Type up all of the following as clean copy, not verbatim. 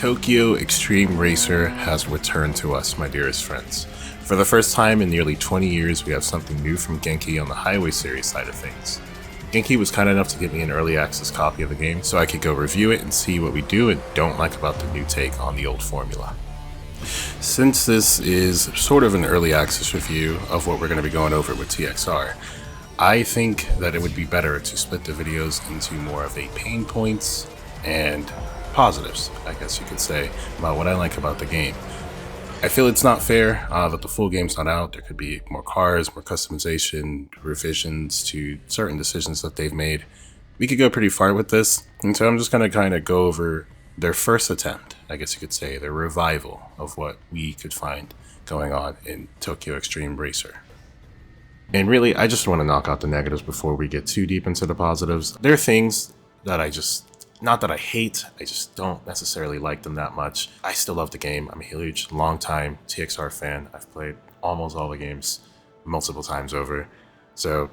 Tokyo Xtreme Racer has returned to us, my dearest friends. For the first time in nearly 20 years, we have something new from Genki on the Highway series side of things. Genki was kind enough to give me an early access copy of the game so I could go review it and see what we do and don't like about the new take on the old formula. Since this is sort of an early access review of what we're going to be going over with TXR, I think that it would be better to split the videos into more of a pain points and positives, I guess you could say, about what I like about the game. I feel it's not fair that the full game's not out. There could be more cars, more customization, revisions to certain decisions that they've made. We could go pretty far with this, and so I'm just going to kind of go over their first attempt, I guess you could say, their revival of what we could find going on in Tokyo Xtreme Racer. And really, I just want to knock out the negatives before we get too deep into the positives. There are things that not that I hate, I just don't necessarily like them that much. I still love the game. I'm a huge, long-time TXR fan. I've played almost all the games multiple times over. So,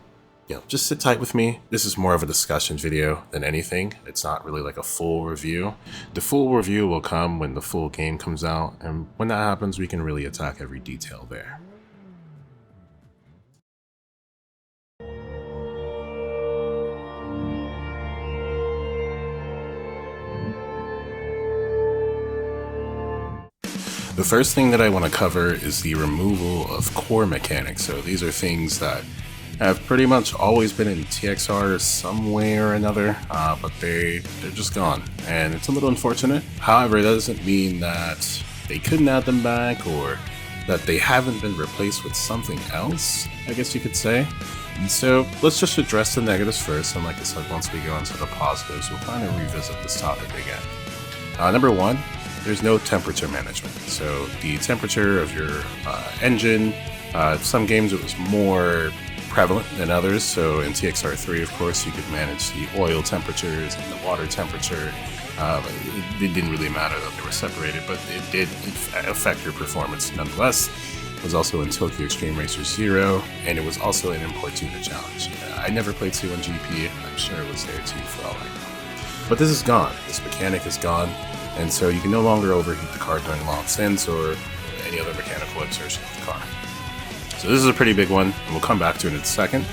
just sit tight with me. This is more of a discussion video than anything. It's not really like a full review. The full review will come when the full game comes out, and when that happens, we can really attack every detail there. The first thing that I want to cover is the removal of core mechanics. So these are things that have pretty much always been in TXR some way or another, but they're just gone, and it's a little unfortunate. However, it doesn't mean that they couldn't add them back or that they haven't been replaced with something else, I guess you could say. And so let's just address the negatives first, and like I said, once we go into the positives, we'll kind of revisit this topic again. Number one, there's no temperature management. So the temperature of your engine, some games it was more prevalent than others. So in TXR3, of course, you could manage the oil temperatures and the water temperature. It didn't really matter that they were separated, but it did affect your performance nonetheless. It was also in Tokyo Xtreme Racer 0, and it was also an import tuner challenge. I never played 2 on GP. I'm sure it was there too for all I know. But this is gone. This mechanic is gone. And so you can no longer overheat the car during long stints or any other mechanical exertion of the car. So this is a pretty big one, and we'll come back to it in a second.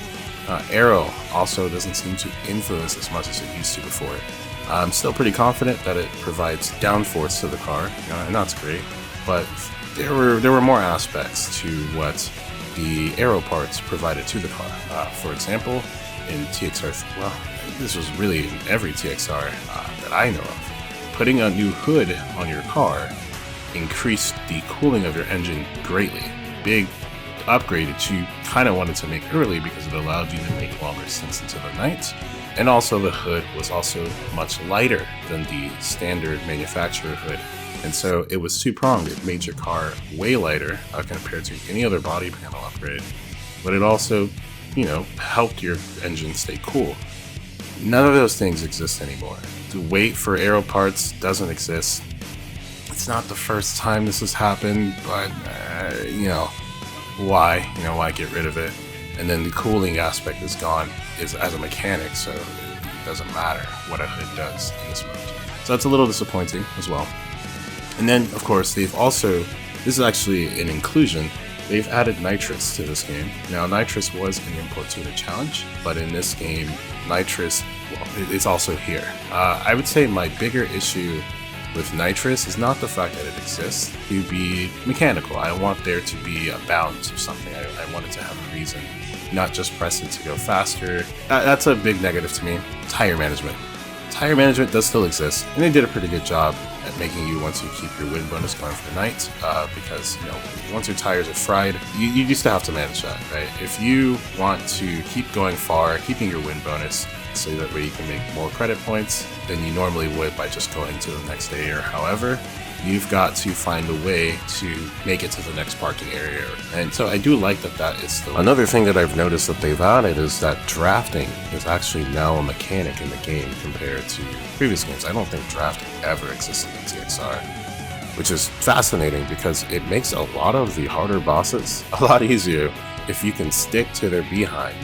Aero also doesn't seem to influence as much as it used to before. I'm still pretty confident that it provides downforce to the car, and that's great. But there were more aspects to what the aero parts provided to the car. For example, in TXR, well, this was really in every TXR that I know of. Putting a new hood on your car increased the cooling of your engine greatly. Big upgrade that you kind of wanted to make early because it allowed you to make longer stints into the night. And also the hood was also much lighter than the standard manufacturer hood. And so it was two-pronged. It made your car way lighter compared to any other body panel upgrade. But it also, helped your engine stay cool. None of those things exist anymore. The wait for aero parts doesn't exist. It's not the first time this has happened, but why get rid of it? And then the cooling aspect is gone as a mechanic, so it doesn't matter what a hood does in this mode. So that's a little disappointing as well. And then, of course, this is actually an inclusion. They've added nitrous to this game. Now, nitrous was an import tuner challenge, but in this game, nitrous, it's also here. I would say my bigger issue with nitrous is not the fact that it exists. It would be mechanical. I want there to be a balance of something. I want it to have a reason, not just press it to go faster. That's a big negative to me. Tire management. Tire management does still exist, and they did a pretty good job at making you want to keep your wind bonus going for the night, because once your tires are fried, you used to have to manage that, right? If you want to keep going far, keeping your wind bonus, so that way you can make more credit points than you normally would by just going to the next day or however, you've got to find a way to make it to the next parking area. And so I do like that is still. Another thing that I've noticed that they've added is that drafting is actually now a mechanic in the game compared to previous games. I don't think drafting ever existed in TXR, which is fascinating because it makes a lot of the harder bosses a lot easier. If you can stick to their behind,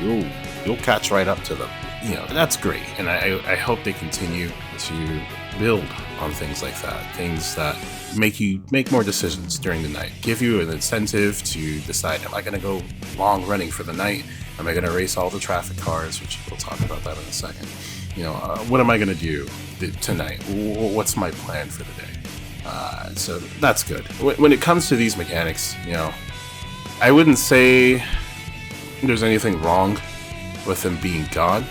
you'll catch right up to them. that's great, and I hope they continue to build on things like that, things that make you make more decisions during the night, give you an incentive to decide, am I going to go long running for the night? Am I going to race all the traffic cars, which we'll talk about that in a second. What am I going to do tonight? What's my plan for the day? So that's good. When it comes to these mechanics, I wouldn't say there's anything wrong with them being gone.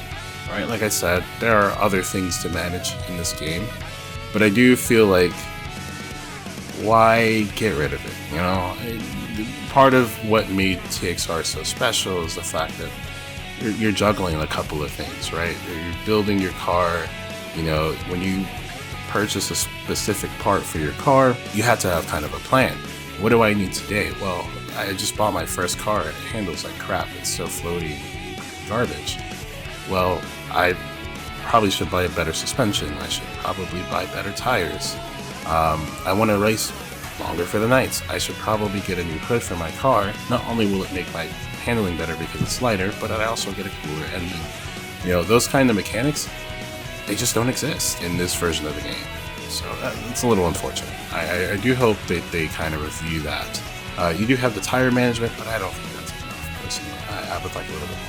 Right? Like I said, there are other things to manage in this game, but I do feel like, why get rid of it? Part of what made TXR so special is the fact that you're juggling a couple of things, right? You're building your car. When you purchase a specific part for your car, you have to have kind of a plan. What do I need today? Well, I just bought my first car and it handles like crap. It's so floaty, garbage. Well, I probably should buy a better suspension. I should probably buy better tires. I want to race longer for the nights. I should probably get a new hood for my car. Not only will it make my handling better because it's lighter, but I also get a cooler engine. Those kind of mechanics, they just don't exist in this version of the game. So it's a little unfortunate. I do hope that they kind of review that. You do have the tire management, but I don't think that's enough, personally. I would like a little bit more.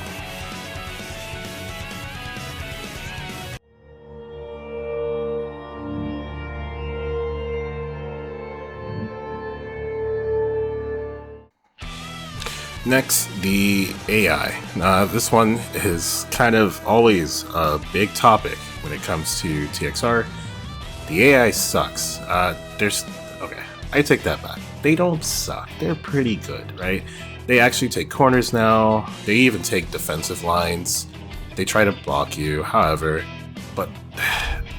Next, the AI. This one is kind of always a big topic when it comes to TXR. The AI sucks. Okay, I take that back. They don't suck. They're pretty good, right? They actually take corners now. They even take defensive lines. They try to block you, however, but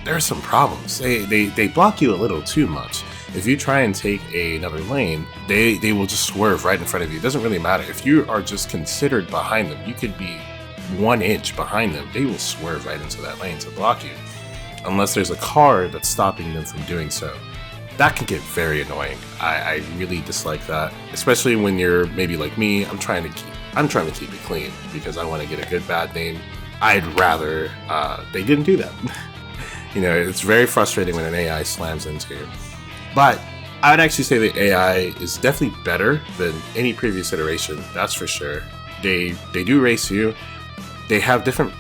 there are some problems. They block you a little too much. If you try and take another lane, they will just swerve right in front of you. It doesn't really matter. If you are just considered behind them, you could be 1 inch behind them. They will swerve right into that lane to block you, unless there's a car that's stopping them from doing so. That can get very annoying. I really dislike that, especially when you're maybe like me. I'm trying to keep it clean because I want to get a good bad name. I'd rather they didn't do that. It's very frustrating when an AI slams into you. But I would actually say the AI is definitely better than any previous iteration, that's for sure. They do race you. They have different,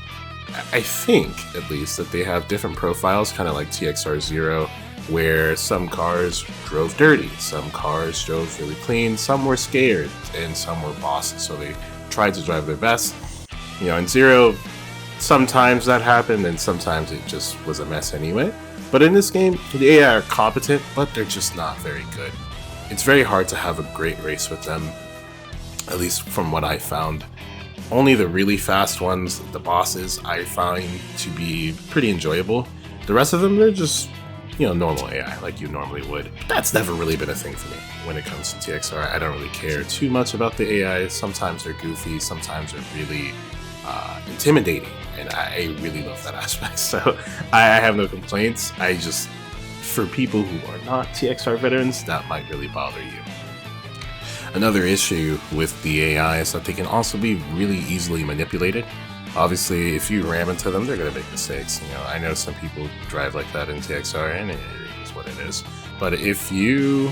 I think at least, that they have different profiles, kind of like TXR 0, where some cars drove dirty, some cars drove really clean, some were scared, and some were bosses, so they tried to drive their best. In 0, sometimes that happened, and sometimes it just was a mess anyway. But in this game, the AI are competent, but they're just not very good. It's very hard to have a great race with them, at least from what I found. Only the really fast ones, the bosses, I find to be pretty enjoyable. The rest of them, they're just, normal AI, like you normally would. That's never really been a thing for me when it comes to TXR. I don't really care too much about the AI. Sometimes they're goofy, sometimes they're really intimidating, and I really love that aspect. So I have no complaints. For people who are not TXR veterans, that might really bother you. Another issue with the AI is that they can also be really easily manipulated. Obviously, if you ram into them, they're going to make mistakes. I know some people drive like that in TXR, and it is what it is. But if you,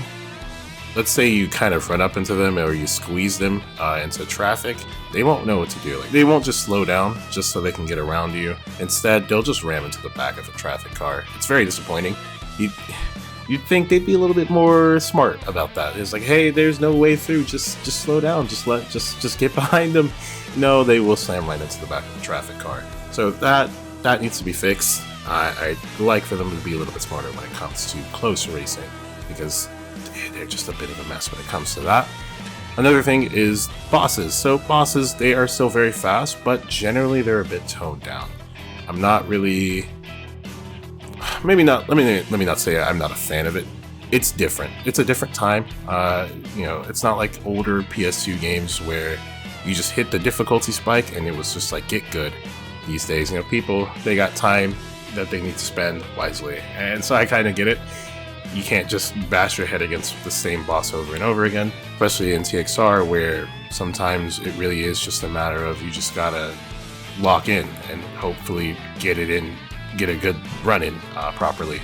let's say you kind of run up into them or you squeeze them into traffic, they won't know what to do. Like, they won't just slow down just so they can get around you. Instead, they'll just ram into the back of a traffic car. It's very disappointing. You'd think they'd be a little bit more smart about that. It's like, hey, there's no way through. Just slow down. Just get behind them. No, they will slam right into the back of the traffic car. So that needs to be fixed. I'd like for them to be a little bit smarter when it comes to close racing, because they're just a bit of a mess when it comes to that. Another thing is bosses. So bosses, they are still very fast, but generally they're a bit toned down. I'm not really, maybe not, let me not say I'm not a fan of it. It's different. It's a different time. It's not like older PS2 games where you just hit the difficulty spike and it was just like, get good. These days, people, they got time that they need to spend wisely. And so I kind of get it. You can't just bash your head against the same boss over and over again, especially in TXR, where sometimes it really is just a matter of you just gotta lock in and hopefully get a good run in properly.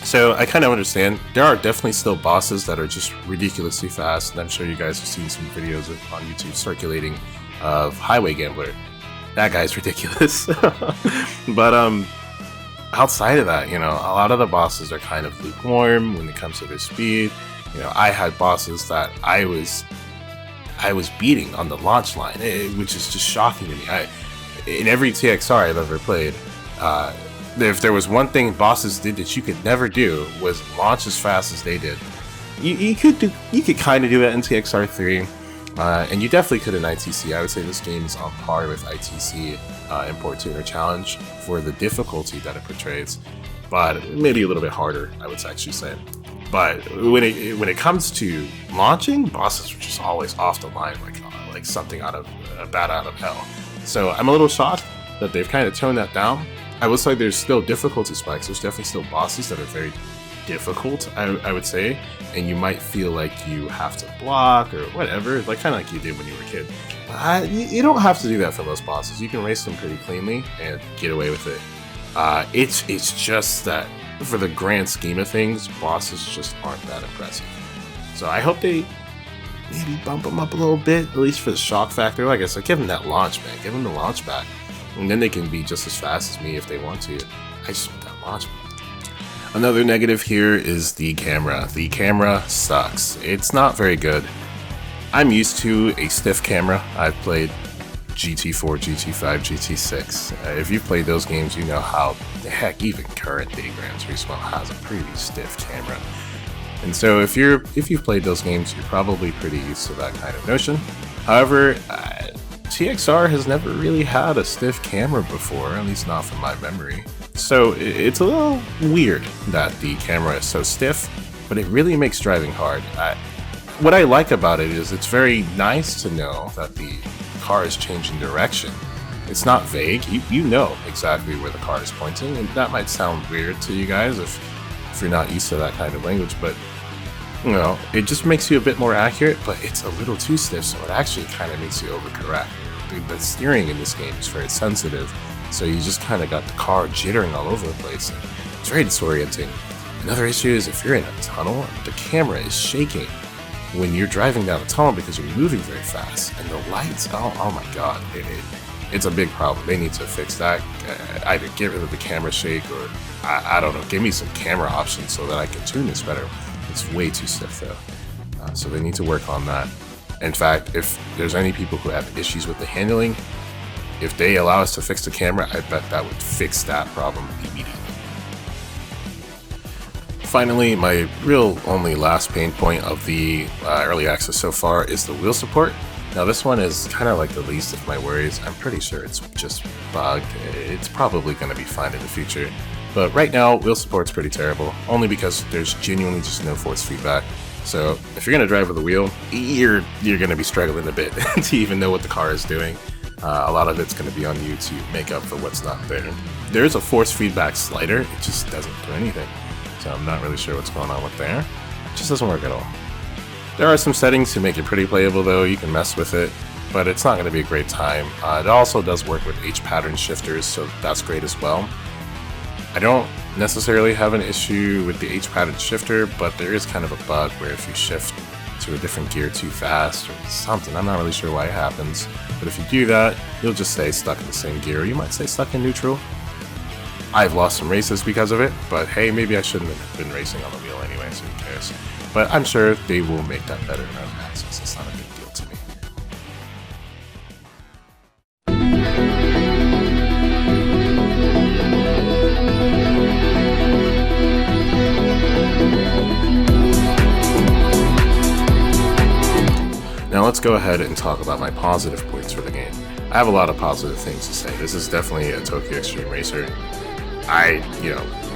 So I kind of understand. There are definitely still bosses that are just ridiculously fast, and I'm sure you guys have seen some videos on YouTube circulating of Highway Gambler. That guy's ridiculous. But outside of that, a lot of the bosses are kind of lukewarm when it comes to their speed. I had bosses that I was beating on the launch line, which is just shocking to me. In every TXR I've ever played, if there was one thing bosses did that you could never do, was launch as fast as they did. You could kind of do it in TXR 3, and you definitely could in ITC. I would say this game is on par with ITC Import Tuner Challenge for the difficulty that it portrays, but maybe a little bit harder, I would actually say. But when it comes to launching, bosses are just always off the line, like something out of bat out of hell. So I'm a little shocked that they've kind of toned that down. I would say there's still difficulty spikes. There's definitely still bosses that are very difficult, I would say, and you might feel like you have to block or whatever, kind of like you did when you were a kid. You don't have to do that for most bosses. You can race them pretty cleanly and get away with it. It's just that for the grand scheme of things, bosses just aren't that impressive. So I hope they maybe bump them up a little bit, at least for the shock factor. Like I said, give them that launch, man. Give them the launch back. And then they can be just as fast as me if they want to. I just want that launch. Another negative here is the camera. The camera sucks. It's not very good. I'm used to a stiff camera. I've played GT4, GT5, GT6. If you've played those games, you know how, heck, even current day Gran Turismo has a pretty stiff camera. And so if you've played those games, you're probably pretty used to that kind of notion. However, TXR has never really had a stiff camera before, at least not from my memory. So it's a little weird that the camera is so stiff, but it really makes driving hard. What I like about it is it's very nice to know that the car is changing direction. It's not vague. You know exactly where the car is pointing, and that might sound weird to you guys if you're not used to that kind of language, but it just makes you a bit more accurate, but it's a little too stiff, so it actually kind of makes you overcorrect. The steering in this game is very sensitive, so you just kind of got the car jittering all over the place. It's very disorienting. Another issue is if you're in a tunnel, the camera is shaking when you're driving down a tunnel because you're moving very fast, and the lights, oh my god, it's a big problem. They need to fix that. Either get rid of the camera shake, or I don't know, give me some camera options so that I can tune this better. It's way too stiff though, so they need to work on that. In fact, if there's any people who have issues with the handling, if they allow us to fix the camera, I bet that would fix that problem immediately. Finally, my real only last pain point of the early access so far is the wheel support. Now this one is kind of like the least of my worries. I'm pretty sure it's just bugged. It's probably going to be fine in the future. But right now, wheel support's pretty terrible, only because there's genuinely just no force feedback. So if you're going to drive with a wheel, you're going to be struggling a bit to even know what the car is doing. A lot of it's going to be on you to make up for what's not there. There is a force feedback slider, it just doesn't do anything. So I'm not really sure what's going on with there. It just doesn't work at all. There are some settings to make it pretty playable though, you can mess with it, but it's not going to be a great time. It also does work with H pattern shifters, so that's great as well. I don't necessarily have an issue with the H pattern shifter, but there is kind of a bug where if you shift to a different gear too fast or something, I'm not really sure why it happens, but if you do that, you'll just stay stuck in the same gear, or you might stay stuck in neutral. I've lost some races because of it, but hey, maybe I shouldn't have been racing on the wheel anyway, so who cares. But I'm sure they will make that better in early access. It's not a big deal to me. Now let's go ahead and talk about my positive points for the game. I have a lot of positive things to say. This is definitely a Tokyo Xtreme racer.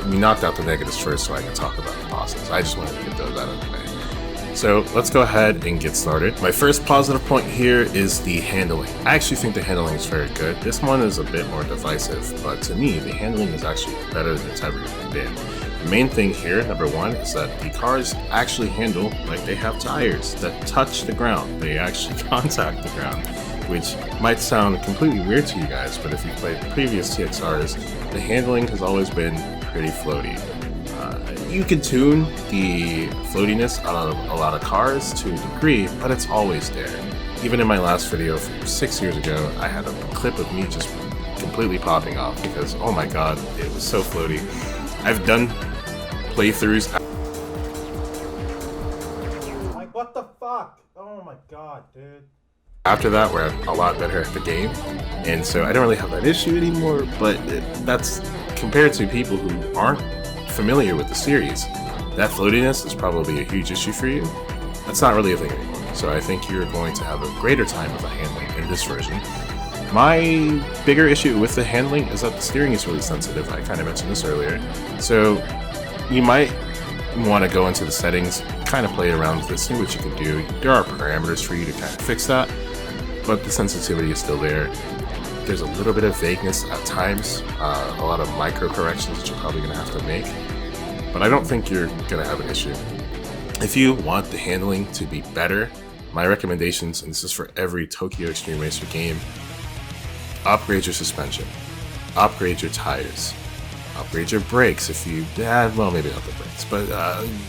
We knocked out the negatives first so I can talk about the positives. I just wanted to get those out of the way. So let's go ahead and get started. My first positive point here is the handling. I actually think the handling is very good. This one is a bit more divisive, but to me, the handling is actually better than it's ever been. The main thing here, number one, is that the cars actually handle like they have tires that touch the ground. They actually contact the ground. which might sound completely weird to you guys, but if you played previous TXRs, the handling has always been pretty floaty. You can tune the floatiness on a lot of cars to a degree, but it's always there. Even in my last video from 6 years ago, I had a clip of me just completely popping off because, oh my god, it was so floaty. I've done playthroughs. Like, what the fuck? Oh my god, dude. After that, we're a lot better at the game, and so I don't really have that issue anymore, but that's compared to people who aren't familiar with the series. That floatiness is probably a huge issue for you. That's not really a thing anymore, so I think you're going to have a greater time with the handling in this version. My bigger issue with the handling is that the steering is really sensitive. I kind of mentioned this earlier, so you might want to go into the settings, kind of play around with this, see what you can do. There are parameters for you to kind of fix that, but the sensitivity is still there. There's a little bit of vagueness at times, a lot of micro corrections that you're probably going to have to make, but I don't think you're going to have an issue. If you want the handling to be better, my recommendations, and this is for every Tokyo Xtreme Racer game, upgrade your suspension, upgrade your tires, upgrade your brakes if you, well, maybe not the brakes, but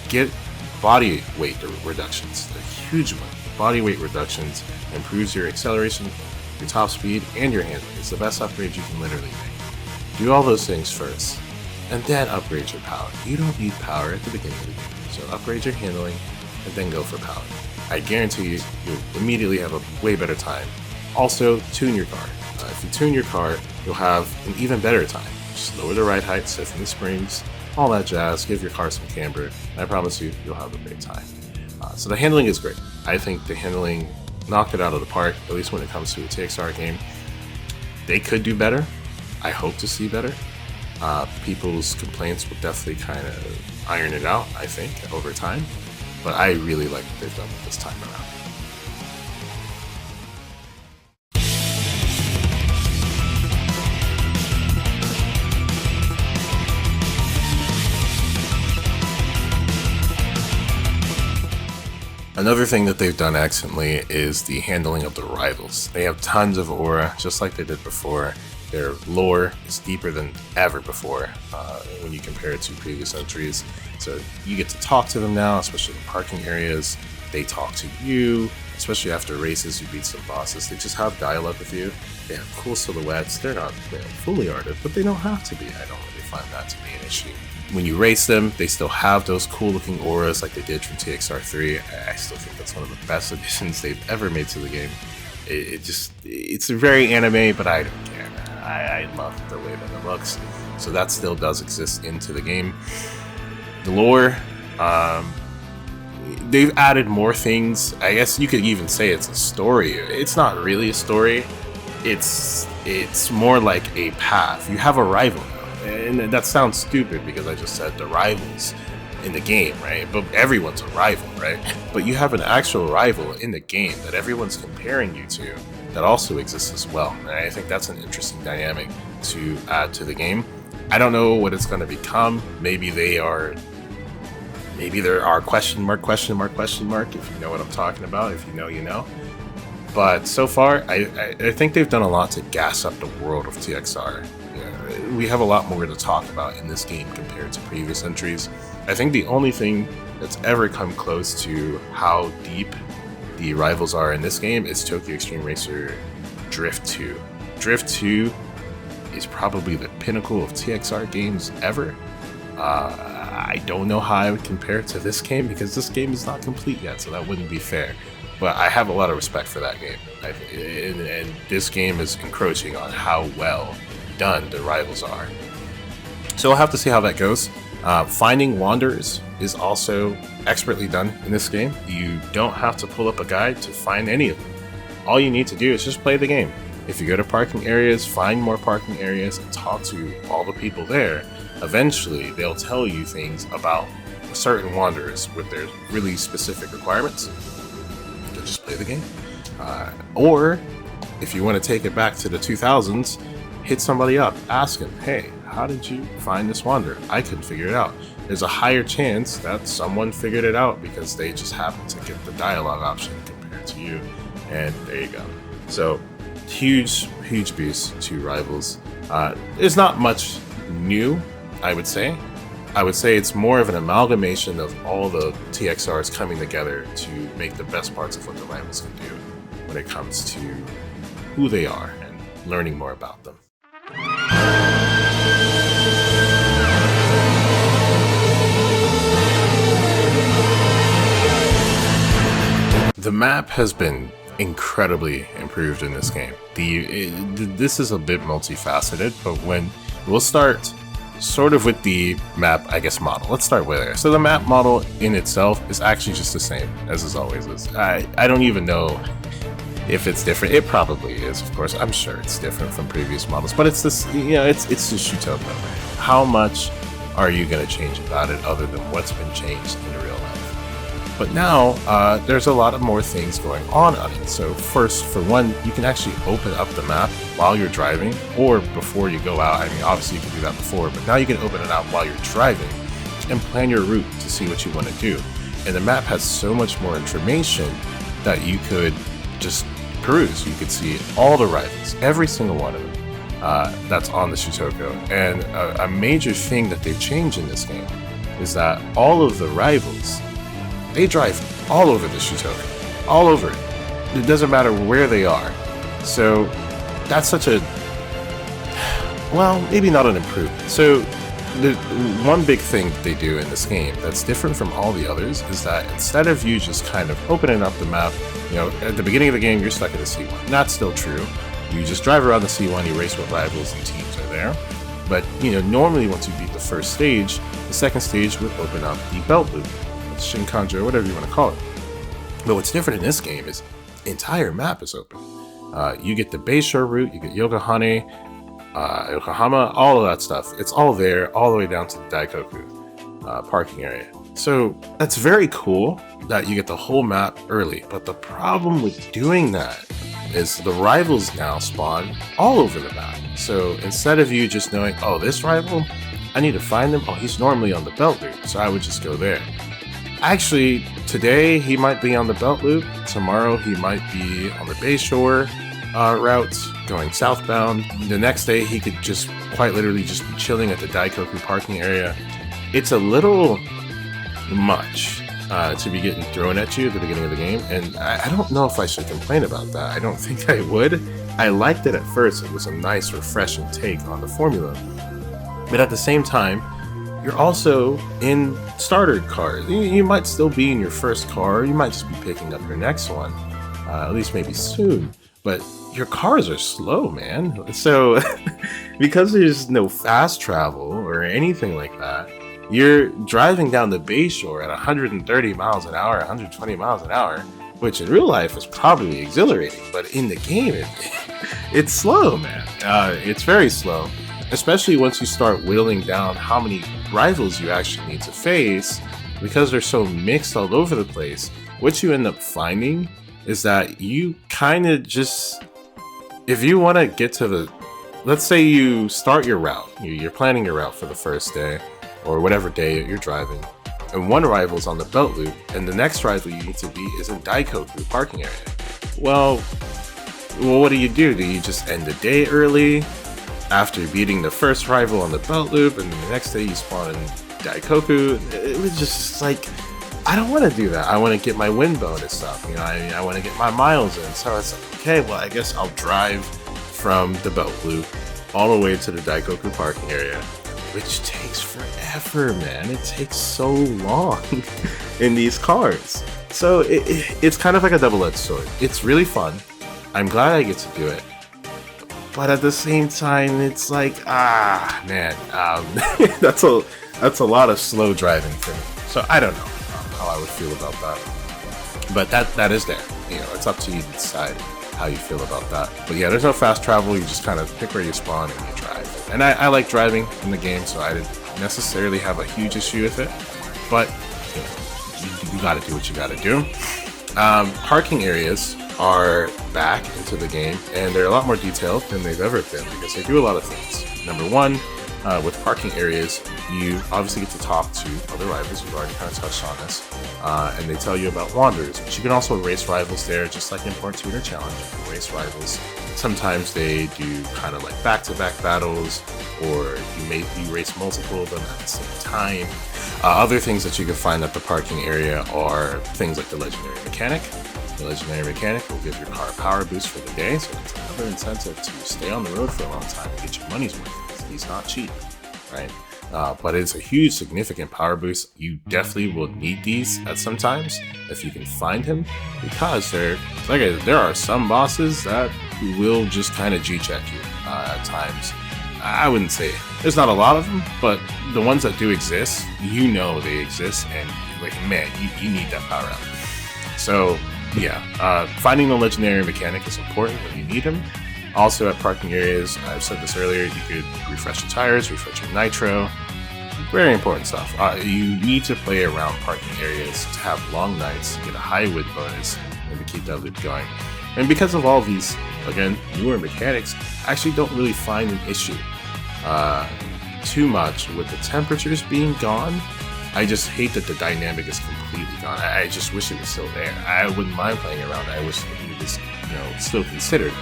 get body weight reductions. A huge one. Body weight reductions improves your acceleration, your top speed, and your handling. It's the best upgrade you can literally make. Do all those things first, and then upgrade your power. You don't need power at the beginning of the game, so upgrade your handling, and then go for power. I guarantee you, you'll immediately have a way better time. Also, tune your car. If you tune your car, you'll have an even better time. Just lower the ride height, stiffen the springs, all that jazz, give your car some camber, and I promise you, you'll have a great time. So the handling is great. I think the handling knocked it out of the park, at least when it comes to a TXR game. They could do better. I hope to see better. People's complaints will definitely kind of iron it out, I think, over time. But I really like what they've done with this time around. Another thing that they've done excellently is the handling of the rivals. They have tons of aura, just like they did before. Their lore is deeper than ever before when you compare it to previous entries. So you get to talk to them now, especially in parking areas. They talk to you, especially after races, you beat some bosses. They just have dialogue with you. They have cool silhouettes. They're not fully arted, but they don't have to be. I don't really find that to be an issue. When you race them, they still have those cool looking auras like they did from TXR3. I still think that's one of the best additions they've ever made to the game. It's very anime, but I don't care. I love the way that it looks. So that still does exist into the game. The lore, they've added more things. I guess you could even say it's a story. It's not really a story. It's more like a path. You have a rival. And that sounds stupid because I just said the rivals in the game, right? But everyone's a rival, right? But you have an actual rival in the game that everyone's comparing you to that also exists as well. And I think that's an interesting dynamic to add to the game. I don't know what it's going to become. Maybe there are question mark, if you know what I'm talking about. If you know, you know. But so far, I think they've done a lot to gas up the world of TXR. We have a lot more to talk about in this game compared to previous entries. I think the only thing that's ever come close to how deep the rivals are in this game is Tokyo Xtreme Racer Drift 2. Drift 2 is probably the pinnacle of TXR games ever. I don't know how I would compare it to this game because this game is not complete yet, so that wouldn't be fair. But I have a lot of respect for that game. And this game is encroaching on how well done the rivals are. So we'll have to see how that goes. Finding Wanderers is also expertly done in this game. You don't have to pull up a guide to find any of them. All you need to do is just play the game. If you go to parking areas, find more parking areas, and talk to all the people there, eventually they'll tell you things about certain Wanderers with their really specific requirements. You just play the game. Or, if you want to take it back to the 2000s, hit somebody up, ask them, hey, how did you find this Wanderer? I couldn't figure it out. There's a higher chance that someone figured it out because they just happened to get the dialogue option compared to you, and there you go. So huge boost to Rivals. There's not much new, I would say. I would say it's more of an amalgamation of all the TXRs coming together to make the best parts of what the Rivals can do when it comes to who they are and learning more about them. The map has been incredibly improved in this game. This is a bit multifaceted, but we'll start sort of with the map, I guess, model. Let's start with it. So the map model in itself is actually just the same as always is. I don't even know if it's different. It probably is, of course. I'm sure it's different from previous models, but it's this, it's just Shutoko. How much are you going to change about it other than what's been changed in real life? But now, there's a lot of more things going on it. So first, for one, you can actually open up the map while you're driving or before you go out. I mean, obviously you can do that before, but now you can open it out while you're driving and plan your route to see what you want to do. And the map has so much more information that you could just peruse. You could see all the rivals, every single one of them that's on the Shutoko. And a major thing that they've changed in this game is that all of the rivals, they drive all over the Shutoko, all over it. It doesn't matter where they are. So that's such a, well, maybe not an improvement. So the one big thing that they do in this game that's different from all the others is that instead of you just kind of opening up the map, at the beginning of the game, you're stuck at a C1. That's still true. You just drive around the C1, you race what rivals and teams are there. But, normally once you beat the first stage, the second stage would open up the belt loop. Shinkanjo, whatever you want to call it. But what's different in this game is the entire map is open. You get the Bayshore route, you get Yokohama, all of that stuff. It's all there, all the way down to the Daikoku parking area. So that's very cool that you get the whole map early. But the problem with doing that is the rivals now spawn all over the map. So instead of you just knowing, oh, this rival, I need to find him. Oh, he's normally on the belt loop, so I would just go there. Actually, today he might be on the belt loop. Tomorrow he might be on the Bayshore route going southbound. The next day he could just quite literally just be chilling at the Daikoku parking area. It's a little much to be getting thrown at you at the beginning of the game, and I don't know if I should complain about that. I don't think I would. I liked it at first. It was a nice, refreshing take on the formula. But at the same time, you're also in starter cars. You might still be in your first car. You might just be picking up your next one, at least maybe soon. But your cars are slow, man. So because there's no fast travel or anything like that, you're driving down the Bayshore at 130 miles an hour, 120 miles an hour, which in real life is probably exhilarating. But in the game, it's slow, man. It's very slow. Especially once you start whittling down how many rivals you actually need to face, because they're so mixed all over the place. What you end up finding is that you kind of just, if you want to get to the, let's say you start your route, you're planning your route for the first day, or whatever day you're driving, and one rival's on the belt loop, and the next rival you need to beat is in Daikoku parking area. Well, what do? Do you just end the day early after beating the first rival on the belt loop, and then the next day you spawn in Daikoku? It was just like, I don't want to do that. I want to get my win bonus up. I want to get my miles in. So it's like, okay, well, I guess I'll drive from the belt loop all the way to the Daikoku parking area, which takes forever, man. It takes so long in these cars. So it's kind of like a double-edged sword. It's really fun. I'm glad I get to do it. But at the same time, it's like, man, that's a lot of slow driving for me. So I don't know how I would feel about that. But that is there. It's up to you to decide how you feel about that. But yeah, there's no fast travel. You just kind of pick where you spawn and you drive. And I like driving in the game, so I didn't necessarily have a huge issue with it. But you got to do what you got to do. Parking areas are back into the game, and they're a lot more detailed than they've ever been because they do a lot of things. Number one, with parking areas, you obviously get to talk to other rivals. We've already kind of touched on this, and they tell you about wanderers. But you can also race rivals there, just like in Port Tuner Challenge. You can race rivals. Sometimes they do kind of like back-to-back battles, or you race multiple of them at the same time. Other things that you can find at the parking area are things like the legendary mechanic. The legendary mechanic will give your car a power boost for the day, so it's another incentive to stay on the road for a long time and get your money's worth. He's not cheap, right? But it's a huge, significant power boost. You definitely will need these at some times if you can find him, because there are some bosses that will just kind of G-check you at times. I wouldn't say there's not a lot of them, but the ones that do exist, you know they exist, and like, man, you need that power up. So yeah, finding the legendary mechanic is important when you need him. Also at parking areas, I've said this earlier, you could refresh your tires, refresh your nitro. Very important stuff. You need to play around parking areas to have long nights, get a high win bonus, and to keep that loop going. And because of all these, again, newer mechanics, I actually don't really find an issue too much with the temperatures being gone. I just hate that the dynamic is completely gone. I just wish it was still there. I wouldn't mind playing around. I wish it was, still considered.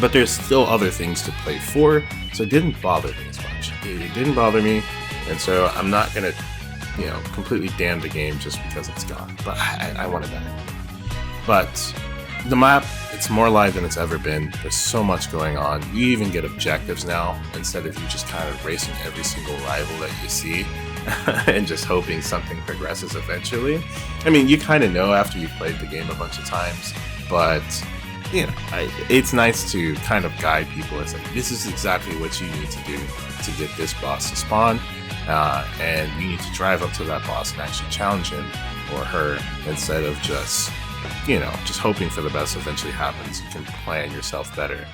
But there's still other things to play for, so it didn't bother me as much. It didn't bother me, and so I'm not gonna, completely damn the game just because it's gone. But I want it back. But the map, it's more live than it's ever been. There's so much going on. You even get objectives now, instead of you just kind of racing every single rival that you see and just hoping something progresses eventually. I mean, you kind of know after you've played the game a bunch of times, but it's nice to kind of guide people. It's like, this is exactly what you need to do to get this boss to spawn, and you need to drive up to that boss and actually challenge him or her, instead of just hoping for the best eventually happens. You can plan yourself better.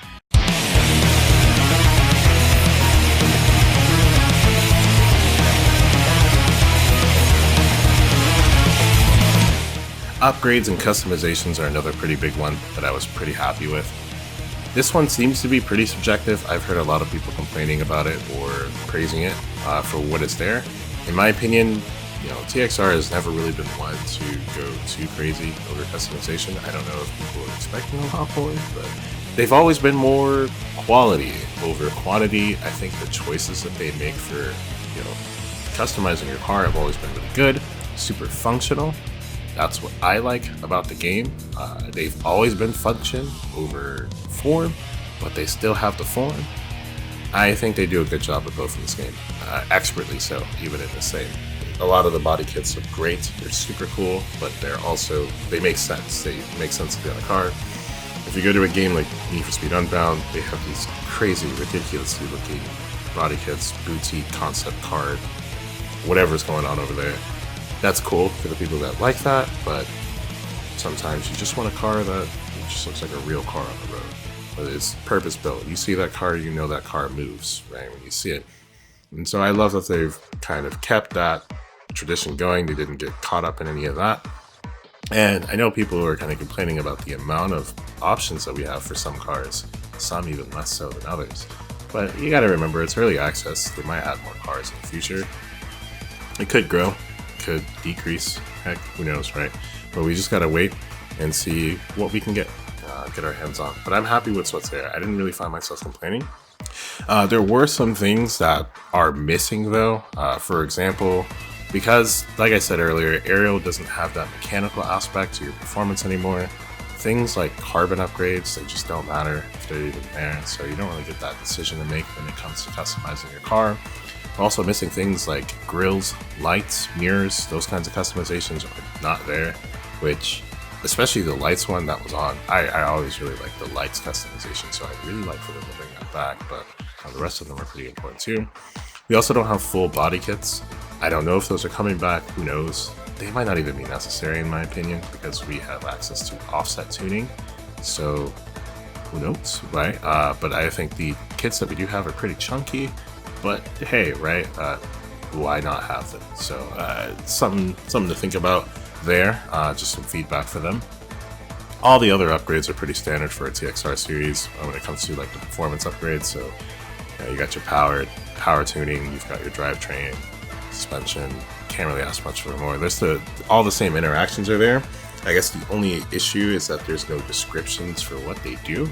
Upgrades and customizations are another pretty big one that I was pretty happy with. This one seems to be pretty subjective. I've heard a lot of people complaining about it or praising it for what is there. In my opinion, TXR has never really been one to go too crazy over customization. I don't know if people are expecting a lot more, but they've always been more quality over quantity. I think the choices that they make for customizing your car have always been really good, super functional. That's what I like about the game. They've always been function over form, but they still have the form. I think they do a good job of both in this game, expertly so, even in the same. A lot of the body kits look great, they're super cool, but they make sense. They make sense to be on a car. If you go to a game like Need for Speed Unbound, they have these crazy, ridiculously looking body kits, boutique, concept car, whatever's going on over there. That's cool for the people that like that, but sometimes you just want a car that just looks like a real car on the road. But it's purpose built. You see that car, you know that car moves, right, when you see it. And so I love that they've kind of kept that tradition going. They didn't get caught up in any of that. And I know people are kind of complaining about the amount of options that we have for some cars, some even less so than others. But you gotta remember, it's early access. They might add more cars in the future. It could grow. Could decrease, heck, who knows, right? But we just gotta wait and see what we can get our hands on. But I'm happy with what's there. I didn't really find myself complaining. There were some things that are missing though. For example, because like I said earlier, aerial doesn't have that mechanical aspect to your performance anymore. Things like carbon upgrades, they just don't matter if they're even there, so you don't really get that decision to make when it comes to customizing your car. We're also missing things like grills, lights, mirrors. Those kinds of customizations are not there, which, especially the lights one that was on, I always really like the lights customization, so I really like for them to bring that back, but the rest of them are pretty important too. We also don't have full body kits. I don't know if those are coming back, who knows. They might not even be necessary in my opinion, because we have access to offset tuning, so who knows, right? But I think the kits that we do have are pretty chunky. But hey, right? Why not have them? So something to think about there. Just some feedback for them. All the other upgrades are pretty standard for a TXR series when it comes to like the performance upgrades. So you got your powered power tuning, you've got your drivetrain, suspension. Can't really ask much for more. There's all the same interactions are there. I guess the only issue is that there's no descriptions for what they do.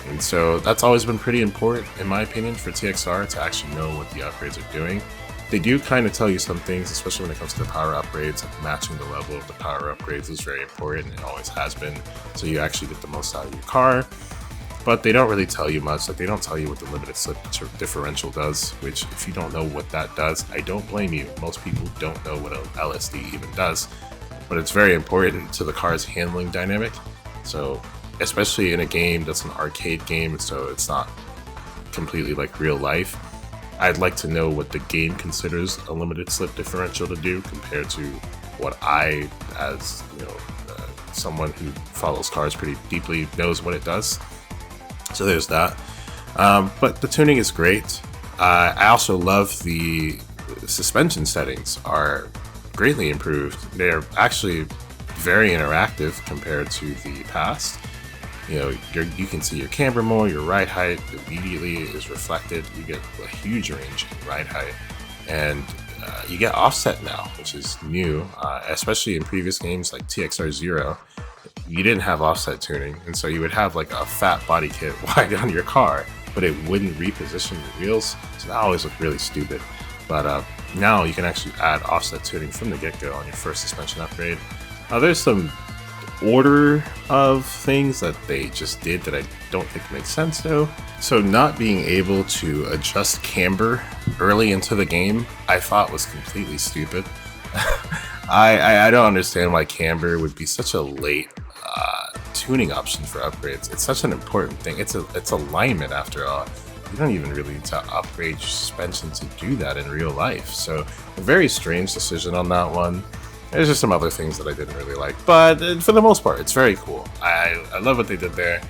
And so that's always been pretty important, in my opinion, for TXR to actually know what the upgrades are doing. They do kind of tell you some things, especially when it comes to the power upgrades. Like matching the level of the power upgrades is very important. It always has been. So you actually get the most out of your car. But they don't really tell you much. Like, they don't tell you what the limited slip differential does, which if you don't know what that does, I don't blame you. Most people don't know what an LSD even does, but it's very important to the car's handling dynamic. So especially in a game that's an arcade game, so it's not completely like real life, I'd like to know what the game considers a limited slip differential to do compared to what I, as someone who follows cars pretty deeply, knows what it does. So there's that. But the tuning is great. I also love the suspension settings are greatly improved. They're actually very interactive compared to the past. You can see your camber more, your ride height immediately is reflected. You get a huge range in ride height, and you get offset now, which is new, especially in previous games like TXR 0. You didn't have offset tuning, and so you would have like a fat body kit wide on your car, but it wouldn't reposition your wheels, so that always looked really stupid. But now you can actually add offset tuning from the get-go on your first suspension upgrade. There's some order of things that they just did that I don't think makes sense though. So not being able to adjust camber early into the game, I thought was completely stupid. I don't understand why camber would be such a late tuning option for upgrades. It's such an important thing. It's alignment after all. You don't even really need to upgrade your suspension to do that in real life. So a very strange decision on that one. There's just some other things that I didn't really like, but for the most part, it's very cool. I love what they did there.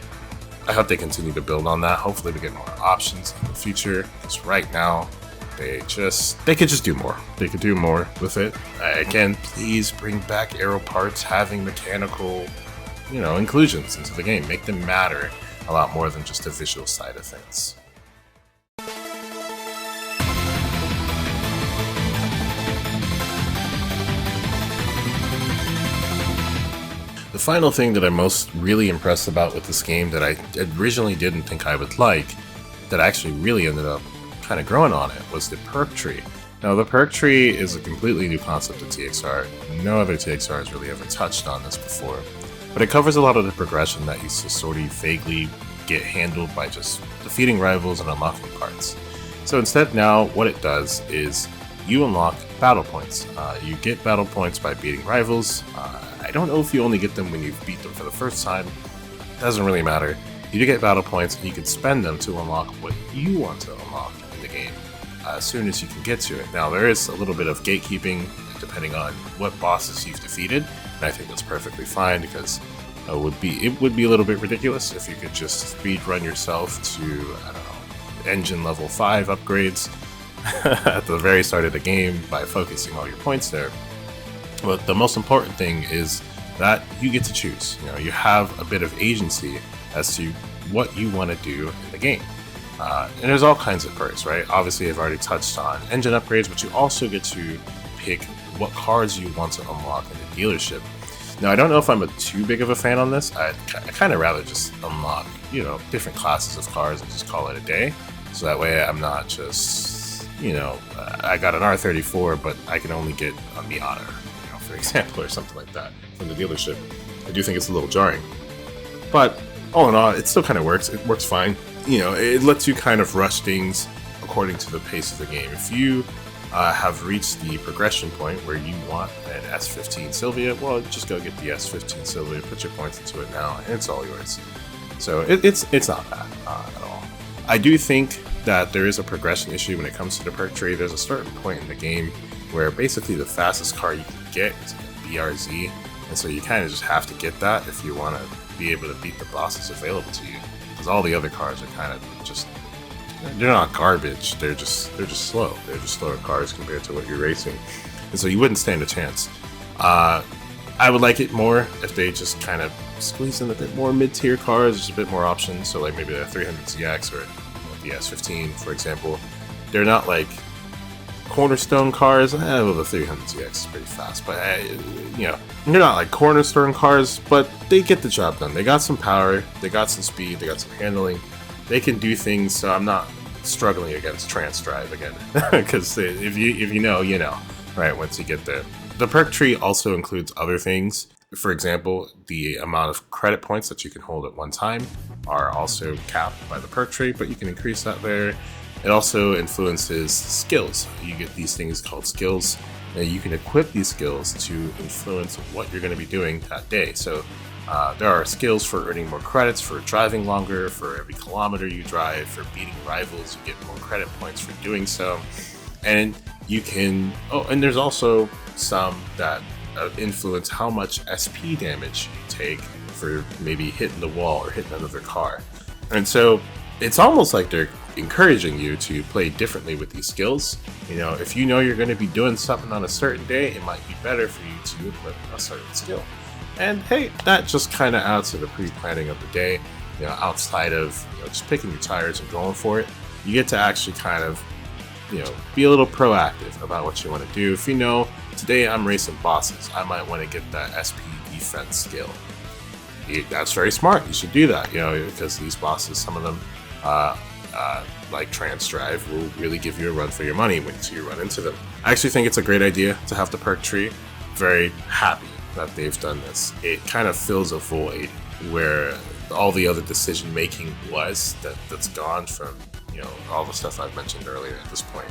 I hope they continue to build on that. Hopefully we get more options in the future, because right now they could just do more. They could do more with it. Again, please bring back aero parts having mechanical, inclusions into the game. Make them matter a lot more than just the visual side of things. The final thing that I'm most really impressed about with this game that I originally didn't think I would like, that I actually really ended up kind of growing on it, was the perk tree. Now, the perk tree is a completely new concept of TXR. No other TXR has really ever touched on this before. But it covers a lot of the progression that used to sort of vaguely get handled by just defeating rivals and unlocking parts. So instead now, what it does is you unlock battle points. You get battle points by beating rivals. I don't know if you only get them when you beat them for the first time. It doesn't really matter. You do get battle points, and you can spend them to unlock what you want to unlock in the game as soon as you can get to it. Now, there is a little bit of gatekeeping depending on what bosses you've defeated, and I think that's perfectly fine, because it would be a little bit ridiculous if you could just speed run yourself to, I don't know, engine level 5 upgrades at the very start of the game by focusing all your points there. But the most important thing is that you get to choose. You have a bit of agency as to what you want to do in the game. And there's all kinds of perks, right? Obviously, I've already touched on engine upgrades, but you also get to pick what cars you want to unlock in the dealership. Now, I don't know if I'm too big of a fan on this. I kind of rather just unlock, different classes of cars and just call it a day. So that way I'm not just, I got an R34, but I can only get a Miata, for example, or something like that from the dealership. I do think it's a little jarring. But all in all, it still kind of works. It works fine. It lets you kind of rush things according to the pace of the game. If you have reached the progression point where you want an S15 Silvia, well, just go get the S15 Silvia, put your points into it now, and it's all yours. So it's not bad at all. I do think that there is a progression issue when it comes to the perk tree. There's a certain point in the game where basically the fastest car you can get is a BRZ, and so you kind of just have to get that if you want to be able to beat the bosses available to you, because all the other cars are kind of just, they're not garbage, they're just slow. They're just slower cars compared to what you're racing, and so you wouldn't stand a chance. I would like it more if they just kind of squeeze in a bit more mid-tier cars. There's a bit more options, so like maybe the 300ZX or the S15, for example. they're not like cornerstone cars. Well, the 300ZX is pretty fast, but you know, they're not like cornerstone cars, but they get the job done. They got some power, they got some speed, they got some handling. They can do things, so I'm not struggling against Trance Drive again, because if you know, you know, right? Once you get there. The perk tree also includes other things. For example, the amount of credit points that you can hold at one time are also capped by the perk tree, but you can increase that there. It also influences skills. You get these things called skills, and you can equip these skills to influence what you're going to be doing that day. So there are skills for earning more credits, for driving longer, for every kilometer you drive, for beating rivals, you get more credit points for doing so. And you can, and there's also some that influence how much SP damage you take for maybe hitting the wall or hitting another car. And so it's almost like they're encouraging you to play differently with these skills. You know, if you know you're going to be doing something on a certain day, it might be better for you to equip a certain skill. And hey, that just kind of adds to the pre-planning of the day. You know, outside of, you know, just picking your tires and going for it, you get to actually kind of, you know, be a little proactive about what you want to do. If you know, today I'm racing bosses, I might want to get that SP defense skill. That's very smart. You should do that, you know, because these bosses, some of them, like Trance Drive, will really give you a run for your money once you run into them. I actually think it's a great idea to have the perk tree. Very happy that they've done this. It kind of fills a void where all the other decision making was that's gone from, you know, all the stuff I've mentioned earlier at this point.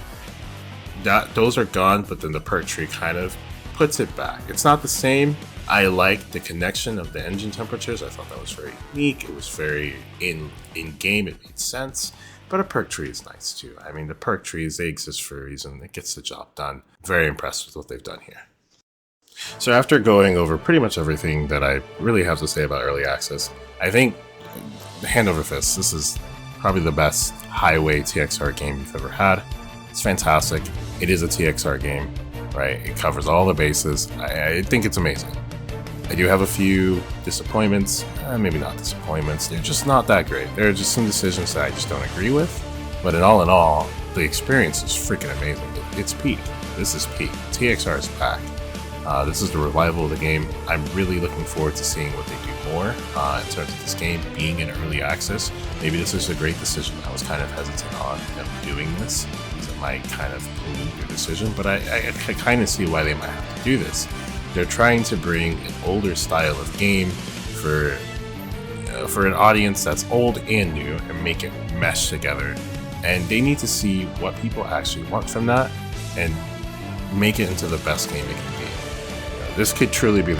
Those are gone, but then the perk tree kind of puts it back. It's not the same. I like the connection of the engine temperatures. I thought that was very unique. It was very in game. It made sense. But a perk tree is nice too. I mean, the perk trees, they exist for a reason. It gets the job done. Very impressed with what they've done here. So after going over pretty much everything that I really have to say about early access, I think hand over fist, this is probably the best highway TXR game you've ever had. It's fantastic. It is a TXR game, right? It covers all the bases. I think it's amazing. I do have a few disappointments, maybe not disappointments, they're just not that great. There are just some decisions that I just don't agree with, but in all, the experience is freaking amazing. It's peak. This is peak. TXR is back. This is the revival of the game. I'm really looking forward to seeing what they do more in terms of this game being in early access. Maybe this is a great decision. I was kind of hesitant on them doing this because it might kind of pollute their decision, but I kind of see why they might have to do this. They're trying to bring an older style of game for an audience that's old and new and make it mesh together. And they need to see what people actually want from that and make it into the best game it can be. This could truly be